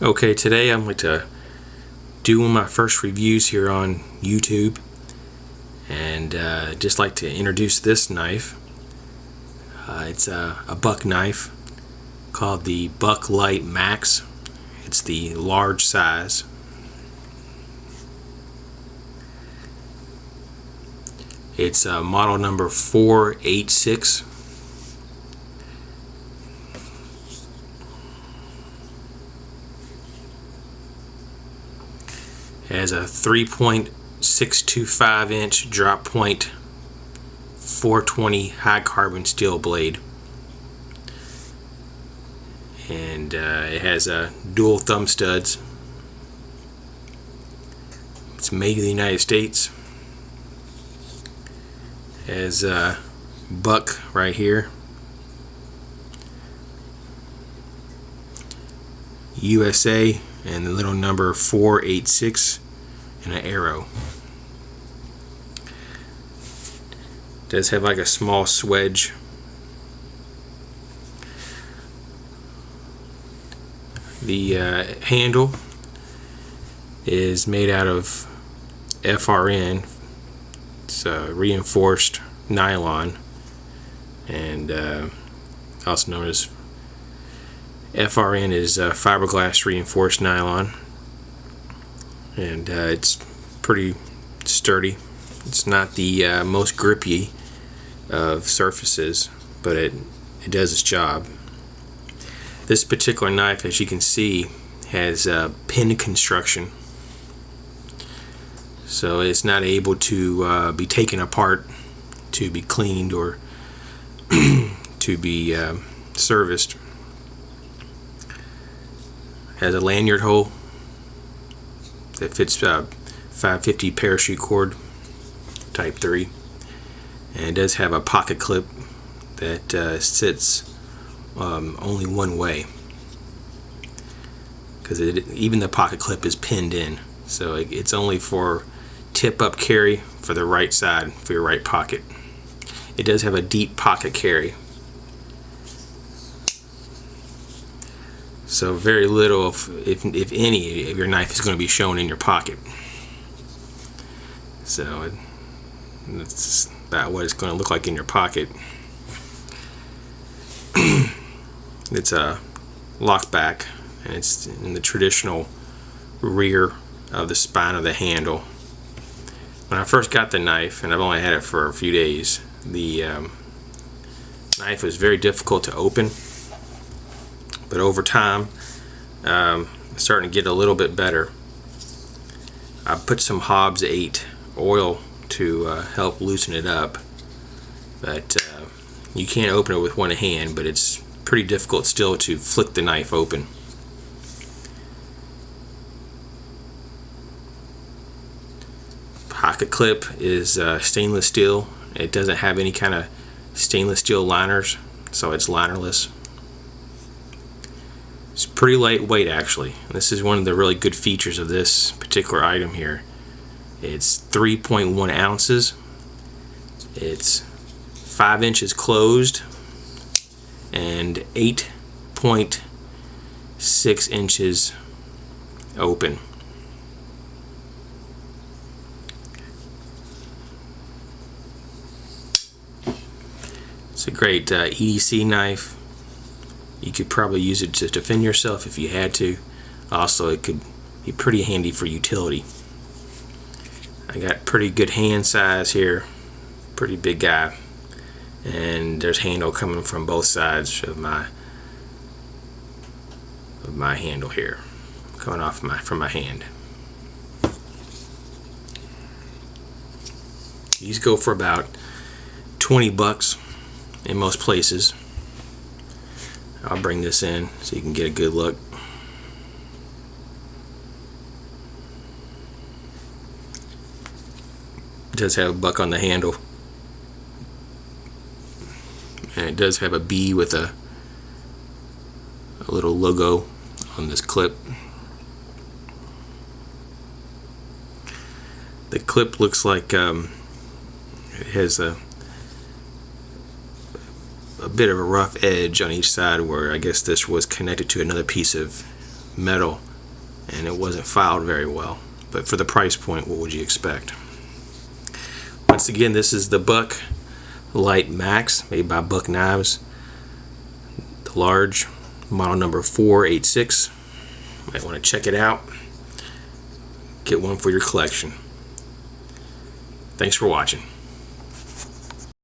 Okay, today I'm going to do one of my first reviews here on YouTube, and just like to introduce this knife. It's a buck knife called the Bucklite Max. It's the large size. It's model number 486. It has a 3.625 inch drop point 420 high carbon steel blade, and it has dual thumb studs. It's made in the United States. It has buck right here, USA, and the little number 486 and an arrow. It does have like a small swedge. The handle is made out of FRN. It's reinforced nylon, and also known as FRN is fiberglass reinforced nylon, and it's pretty sturdy. It's not the most grippy of surfaces, but it does its job. This particular knife, as you can see, has pin construction, so it's not able to be taken apart to be cleaned or to be serviced. Has a lanyard hole that fits 550 parachute cord type 3, and it does have a pocket clip that sits only one way, because even the pocket clip is pinned in, so it's only for tip up carry for the right side for your right pocket. It does have a deep pocket carry, so very little, if any, of your knife is going to be shown in your pocket. So that's about what it's going to look like in your pocket. It's a lock back, and it's in the traditional rear of the spine of the handle. When I first got the knife, and I've only had it for a few days, the knife was very difficult to open, but over time it's starting to get a little bit better. I put some Hobbs 8 oil to help loosen it up, but you can't open it with one hand, but it's pretty difficult still to flick the knife open. Pocket clip is stainless steel. It doesn't have any kind of stainless steel liners, so it's linerless. It's pretty lightweight, actually. This is one of the really good features of this particular item here. It's 3.1 ounces. It's 5 inches closed and 8.6 inches open. It's a great EDC knife. You could probably use it to defend yourself if you had to. Also, it could be pretty handy for utility. I got pretty good hand size here, pretty big guy, and there's handle coming from both sides of my handle here, coming off from my hand. These go for about 20 bucks in most places. I'll bring this in so you can get a good look. It does have a buck on the handle, and it does have a B with a little logo on this clip. The clip looks like it has a bit of a rough edge on each side, where I guess this was connected to another piece of metal and it wasn't filed very well. But for the price point, what would you expect? Once again, this is the Bucklite Max, made by Buck Knives. The large, model number 486. Might want to check it out. Get one for your collection. Thanks for watching.